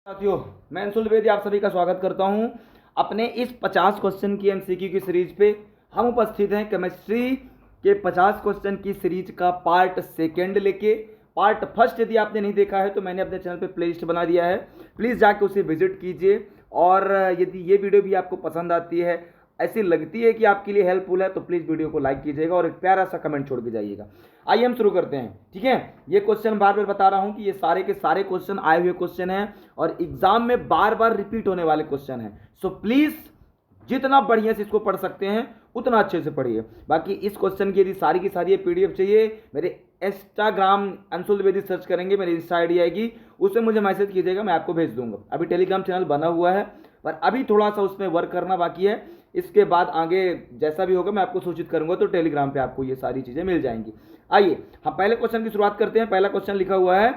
साथियों, मैं अंशुल द्विवेदी आप सभी का स्वागत करता हूं अपने इस 50 क्वेश्चन की एमसीक्यू की सीरीज पे। हम उपस्थित हैं केमिस्ट्री के 50 क्वेश्चन की सीरीज का पार्ट सेकेंड लेके। पार्ट फर्स्ट यदि आपने नहीं देखा है तो मैंने अपने चैनल पे प्लेलिस्ट बना दिया है, प्लीज़ जाके उसे विजिट कीजिए। और यदि ये वीडियो भी आपको पसंद आती है, ऐसी लगती है कि आपके लिए हेल्पफुल है, तो प्लीज़ वीडियो को लाइक कीजिएगा और एक प्यारा सा कमेंट छोड़ के जाइएगा। आइए हम शुरू करते हैं। ठीक है, ये क्वेश्चन बार बार बता रहा हूं कि ये सारे के सारे क्वेश्चन आए हुए क्वेश्चन हैं और एग्जाम में बार बार रिपीट होने वाले क्वेश्चन हैं। सो प्लीज जितना बढ़िया से इसको पढ़ सकते हैं उतना अच्छे से पढ़िए। बाकी इस क्वेश्चन की यदि सारी की सारी पीडीएफ चाहिए, मेरे इंस्टाग्राम अंशुल द्विवेदी सर्च करेंगे, मेरी इंस्टा आईडी आएगी, उसमें मुझे मैसेज कीजिएगा, मैं आपको भेज दूंगा। अभी टेलीग्राम चैनल बना हुआ है पर अभी थोड़ा सा उसमें वर्क करना बाकी है। इसके बाद आगे जैसा भी होगा मैं आपको सूचित करूंगा, तो टेलीग्राम पे आपको ये सारी चीजें मिल जाएंगी। आइए हम पहले क्वेश्चन की शुरुआत करते हैं। पहला क्वेश्चन लिखा हुआ है,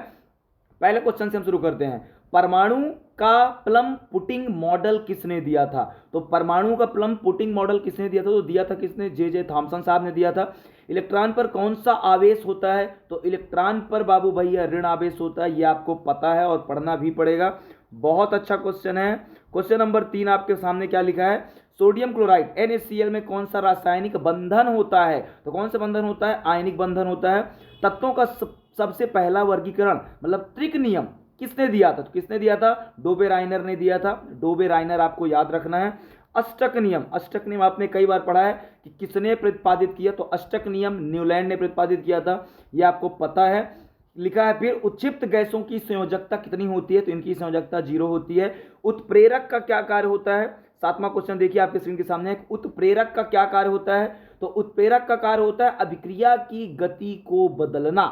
पहले क्वेश्चन से हम शुरू करते हैं। परमाणु का प्लम पुटिंग मॉडल किसने दिया था? तो परमाणु का प्लम पुटिंग मॉडल किसने दिया था? तो दिया था किसने? जे थॉमसन साहब ने दिया था। इलेक्ट्रॉन पर कौन सा आवेश होता है? तो इलेक्ट्रॉन पर बाबू भैया ऋण आवेश होता है। ये आपको पता है और पढ़ना भी पड़ेगा। बहुत अच्छा क्वेश्चन है। क्वेश्चन नंबर 3 आपके सामने क्या लिखा है? सोडियम क्लोराइड NaCl में कौन सा रासायनिक बंधन होता है? तो कौन सा बंधन होता है? आयनिक बंधन होता है। तत्वों का सबसे पहला वर्गीकरण मतलब त्रिक नियम किसने दिया था? तो किसने दिया था? डोबे राइनर ने दिया था। डोबे राइनर आपको याद रखना है। अष्टक नियम, अष्टक नियम आपने कई बार पढ़ा है कि किसने प्रतिपादित किया? तो अष्टक नियम न्यूलैंड ने प्रतिपादित किया था, यह आपको पता है। लिखा है फिर उत्क्षिप्त गैसों की संयोजकता कितनी होती है? तो इनकी संयोजकता 0 होती है। उत्प्रेरक का क्या कार्य होता है? 7वां क्वेश्चन देखिए आपके स्क्रीन के सामने। उत्प्रेरक का क्या कार्य होता है? तो उत्प्रेरक का कार्य होता है अभिक्रिया की गति को बदलना।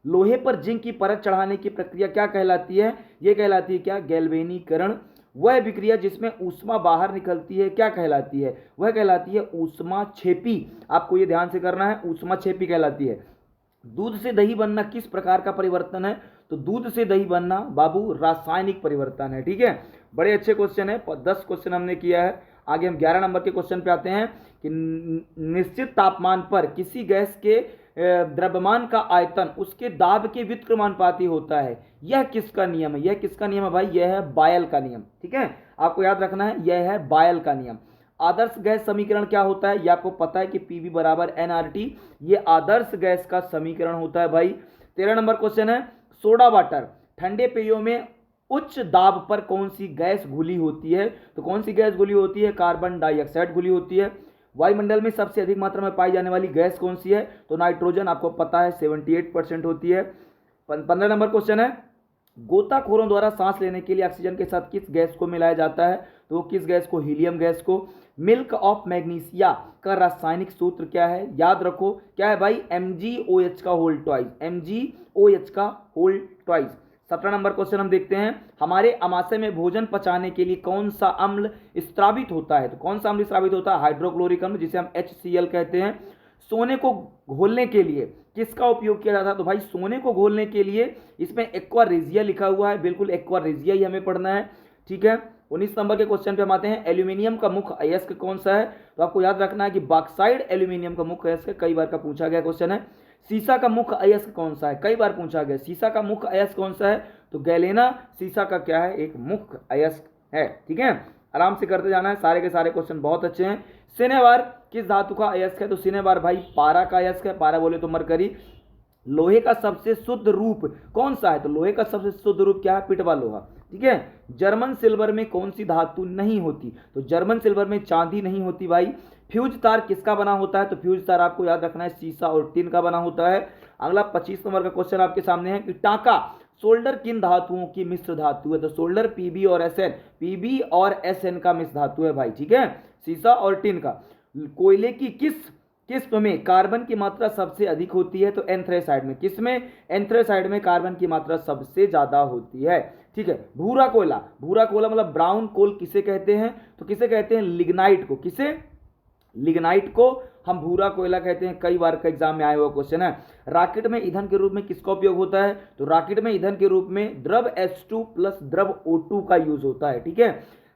लोहे पर जिंक की परत चढ़ाने की प्रक्रिया क्या कहलाती है? यह कहलाती है क्या? गैल्वेनीकरण। वह विक्रिया जिसमें ऊष्मा बाहर निकलती है क्या कहलाती है? वह कहलाती है ऊष्मा छेपी। आपको यह ध्यान से करना है, ऊष्मा छेपी कहलाती है। दूध से दही बनना किस प्रकार का परिवर्तन है? तो दूध से दही बनना बाबू रासायनिक परिवर्तन है। ठीक है, बड़े अच्छे क्वेश्चन है। 10 क्वेश्चन हमने किया है। आगे हम 11 नंबर के क्वेश्चन पे आते हैं कि निश्चित तापमान पर किसी गैस के द्रव्यमान का आयतन उसके दाब के व्युत्क्रमानुपाती होता है। यह किसका नियम है? यह किसका नियम है भाई? यह है बायल का नियम। ठीक है, आपको याद रखना है, यह है बायल का नियम। आदर्श गैस समीकरण क्या होता है? ये आपको पता है कि PV बराबर nRT, ये आदर्श गैस का समीकरण होता है भाई। 13 नंबर क्वेश्चन है, सोडा वाटर ठंडे पेयों में उच्च दाब पर कौन सी गैस घुली होती है? तो कौन सी गैस घुली होती है? कार्बन डाइऑक्साइड घुली होती है। वायुमंडल में सबसे अधिक मात्रा में पाई जाने वाली गैस कौन सी है? तो नाइट्रोजन, आपको पता है 78% होती है। 15 नंबर क्वेश्चन है, गोताखोरों द्वारा सांस लेने के लिए ऑक्सीजन के साथ किस गैस को मिलाया जाता है? तो किस गैस को? हीलियम गैस को। मिल्क ऑफ मैग्नीशिया का रासायनिक सूत्र क्या है? याद रखो, क्या है भाई? MgOH का होल ट्वाइस, MgOH का होल ट्वाइस। 17 नंबर क्वेश्चन हम देखते हैं, हमारे आमाशय में भोजन पचाने के लिए कौन सा अम्ल स्रावित होता है? तो कौन सा अम्ल स्रावित होता है? हाइड्रोक्लोरिक अम्ल, जिसे हम HCl कहते हैं। सोने को घोलने के लिए किसका उपयोग किया जाता है? तो भाई सोने को घोलने के लिए इसमें एक्वा रेजिया लिखा हुआ है, बिल्कुल एक्वा रेजिया ही हमें पढ़ना है। ठीक है, 19 नंबर के क्वेश्चन पे हम आते हैं, एल्यूमिनियम का मुख्य अयस्क कौन सा है? तो आपको याद रखना है कि बॉक्साइड एल्यूमिनियम का मुख्य अयस्क, कई बार का पूछा गया क्वेश्चन है। सीसा का मुख्य अयस्क कौन सा है? कई बार पूछा गया, सीसा का मुख्य अयस्क कौन सा है? तो गैलेना सीसा का क्या है? एक मुख्य अयस्क है। ठीक है, आराम से करते जाना है, सारे के सारे क्वेश्चन बहुत अच्छे हैं। सिनेबार किस धातु का अयस्क है? तो सिनेबार भाई पारा का अयस्क है, पारा बोले तो मरकरी। लोहे का सबसे शुद्ध रूप कौन सा है? तो लोहे का सबसे शुद्ध रूप क्या है? पिटवा लोहा। ठीक है, जर्मन सिल्वर में कौन सी धातु नहीं होती? तो जर्मन सिल्वर में चांदी नहीं होती भाई। फ्यूज तार किसका बना होता है? तो फ्यूज तार आपको याद रखना है सीसा और टिन का बना होता है। अगला 25 नंबर का क्वेश्चन आपके सामने है कि टाका सोल्डर किन धातुओं की मिश्र धातु है? तो सोल्डर PB और SN, PB और SN का मिश्र धातु है भाई। ठीक है, सीसा और टिन का। कोयले की किस किस्म में कार्बन की मात्रा सबसे अधिक होती है? तो एंथ्रेसाइड में। किसमें? एंथ्रेसाइड में कार्बन की मात्रा सबसे ज्यादा होती है। ठीक है, भूरा कोयला, भूरा कोयला मतलब ब्राउन कोल किसे कहते हैं? तो किसे कहते हैं? लिग्नाइट को। किसे? लिग्नाइट को हम भूरा कोयला कहते हैं। कई बार का एग्जाम में आया हुआ क्वेश्चन है। रॉकेट में ईंधन के रूप में किसका उपयोग होता है? तो रॉकेट में ईंधन के रूप में द्रव H2 प्लस द्रव O2 का यूज होता है। ठीक है,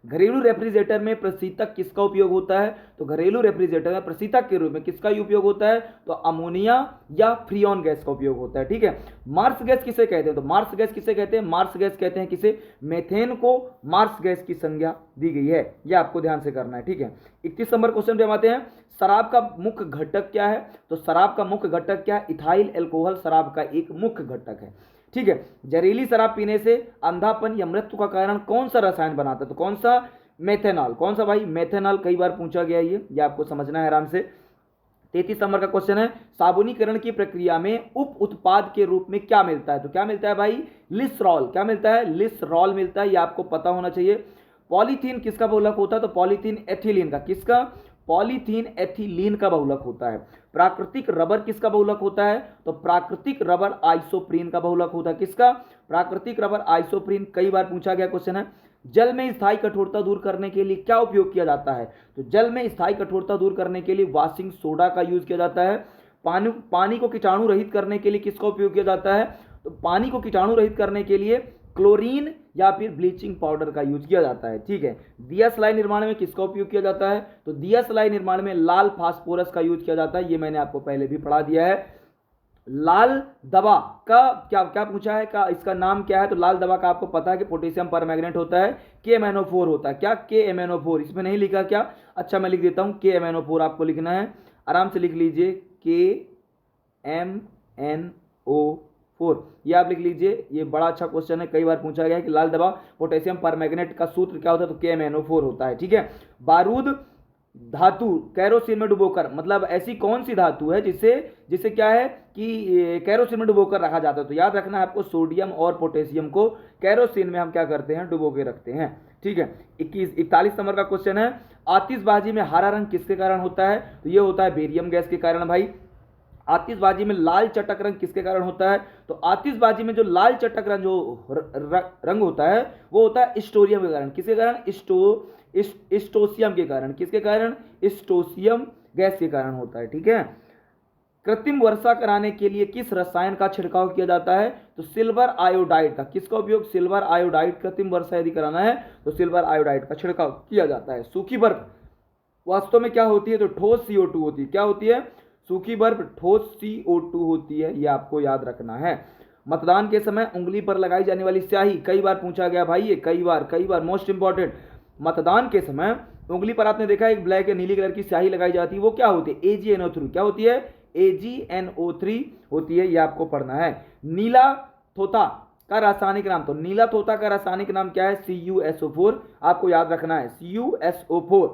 घरेलू रेफ्रिजरेटर में प्रशीतक किसका उपयोग होता है? तो घरेलू रेफ्रिजरेटर में प्रशीतक के रूप में किसका उपयोग होता है? तो अमोनिया या फ्रीऑन गैस का उपयोग होता है। ठीक है, मार्स गैस किसे कहते हैं? तो मार्स गैस किसे कहते हैं? मार्स गैस कहते हैं किसे? मेथेन को मार्स गैस की संज्ञा दी गई है, यह आपको ध्यान से करना है। ठीक है, 31 नंबर क्वेश्चन पे हम आते हैं। शराब का मुख्य घटक क्या है? तो शराब का मुख्य घटक क्या है? इथाइल अल्कोहल शराब का एक मुख्य घटक है। ठीक है, जहरीली शराब पीने से अंधापन या मृत्यु का कारण कौन सा रसायन बनाता है? तो कौन सा? मेथेनॉल। कौन सा भाई? मेथेनॉल। कई बार पूछा गया ये आपको समझना है आराम से। 33 नंबर का क्वेश्चन है, साबुनीकरण की प्रक्रिया में उप उत्पाद के रूप में क्या मिलता है? तो क्या मिलता है भाई? लिसरॉल। क्या मिलता है? लिसरॉल मिलता है, ये आपको पता होना चाहिए। पॉलीथीन किसका बहुलक होता है? तो पॉलीथीन एथिलीन का। किसका? पॉलीथीन एथिलीन का बहुलक होता है। प्राकृतिक रबर किसका बहुलक होता है? तो प्राकृतिक रबर आइसोप्रीन का बहुलक होता है। किसका? प्राकृतिक रबर आइसोप्रीन। कई बार पूछा गया क्वेश्चन है। जल में स्थायी कठोरता दूर करने के लिए क्या उपयोग किया जाता है? तो जल में स्थायी कठोरता दूर करने के लिए वॉशिंग सोडा का यूज किया जाता है। पानी को कीटाणु रहित करने के लिए किसका उपयोग किया जाता है? तो पानी को कीटाणु रहित करने के लिए क्लोरीन या फिर ब्लीचिंग पाउडर का यूज किया जाता है। ठीक है, दिया सलाई निर्माण में किसका उपयोग किया जाता है? तो दिया सलाई निर्माण में लाल फास्फोरस का यूज किया जाता है, ये मैंने आपको पहले भी पढ़ा दिया है। लाल दवा का क्या क्या पूछा है? का इसका नाम क्या है? तो लाल दवा का आपको पता है कि पोटेशियम परमैंगनेट होता है, KMnO4 होता है। क्या? KMnO4। इसमें नहीं लिखा क्या? अच्छा मैं लिख देता हूं, KMnO4 आपको लिखना है, आराम से लिख लीजिए, KMnO4, ये आप लिख लीजिए। ये बड़ा अच्छा क्वेश्चन है, कई बार पूछा गया है कि लाल दवा पोटेशियम परमैंगनेट का सूत्र क्या होता है? तो KMnO4 होता है। ठीक है, बारूद धातु कैरोसिन में डुबोकर, मतलब ऐसी कौन सी धातु है जिसे क्या है कि कैरोसिन में डुबोकर रखा जाता है? तो याद रखना है आपको, सोडियम और पोटेशियम को कैरोसिन में हम क्या करते हैं? डुबो के रखते हैं। ठीक है, 41 नंबर का क्वेश्चन है, आतिशबाजी में हरा रंग किसके कारण होता है? तो ये होता है बेरियम गैस के कारण भाई। आतिशबाजी में लाल चटक रंग किसके कारण होता है? तो आतिशबाजी में जो लाल चटक रंग जो रंग होता है वो होता है स्टोरियम के कारण। किसके कारण? स्टोसियम के कारण। किसके कारण? स्टोसियम गैस के कारण होता है। ठीक है, कृत्रिम वर्षा कराने के लिए किस रसायन का छिड़काव किया जाता है? तो सिल्वर आयोडाइड का। किसका उपयोग? Silver iodide. कृत्रिम वर्षा यदि कराना है तो सिल्वर आयोडाइड का छिड़काव किया जाता है। सूखी बर्फ वास्तव में क्या होती है? तो ठोस CO2 होती है। क्या होती है? सूखी बर्फ ठोस CO2 होती है, यह आपको याद रखना है। मतदान के समय उंगली पर लगाई जाने वाली स्याही, कई बार पूछा गया भाई ये, कई बार मोस्ट इंपॉर्टेंट। मतदान के समय उंगली पर आपने देखा एक ब्लैक या नीली कलर की स्याही लगाई जाती है, वो क्या होती है? AgNO3। क्या होती है? AgNO3 होती है, यह आपको पढ़ना है। नीला थोथा का रासायनिक नाम, तो नीला थोथा का रासायनिक नाम क्या है? CuSO4, आपको याद रखना है, CuSO4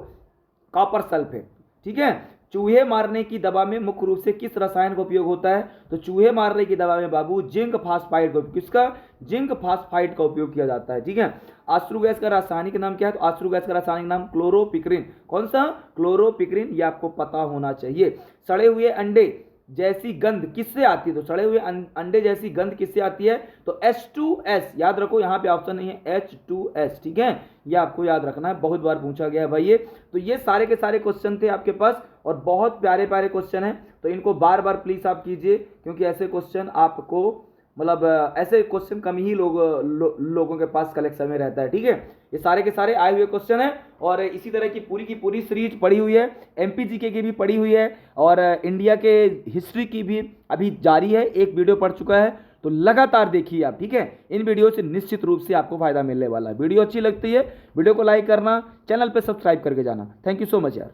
कॉपर सल्फेट। ठीक है, चूहे मारने की दवा में मुख्य रूप से किस रसायन का उपयोग होता है? तो चूहे मारने की दवा में बाबू जिंक फास्फाइड का, किसका? जिंक फास्फाइड का उपयोग किया जाता है। ठीक है, आश्रु गैस का रासायनिक नाम क्या है? तो आश्रु गैस का रासायनिक नाम क्लोरोपिक्रिन। कौन सा? क्लोरोपिक्रिन, ये आपको पता होना चाहिए। सड़े हुए अंडे जैसी गंध किससे आती है? तो सड़े हुए अंडे जैसी गंध किससे आती है? तो H2S, याद रखो, यहाँ पे ऑप्शन नहीं है, H2S। ठीक है, ये आपको याद रखना है, बहुत बार पूछा गया है भाई ये। तो ये सारे के सारे क्वेश्चन थे आपके पास, और बहुत प्यारे प्यारे क्वेश्चन हैं, तो इनको बार बार प्लीज आप कीजिए, क्योंकि ऐसे क्वेश्चन आपको मतलब ऐसे क्वेश्चन कम ही लोगों के पास कलेक्शन में रहता है। ठीक है, ये सारे के सारे आए हुए क्वेश्चन हैं, और इसी तरह की पूरी सीरीज पड़ी हुई है। MPGK की भी पड़ी हुई है, और इंडिया के हिस्ट्री की भी अभी जारी है, एक वीडियो पढ़ चुका है, तो लगातार देखिए आप। ठीक है, इन वीडियो से निश्चित रूप से आपको फायदा मिलने वाला है। वीडियो अच्छी लगती है, वीडियो को लाइक करना, चैनल पर सब्सक्राइब करके जाना। थैंक यू सो मच यार।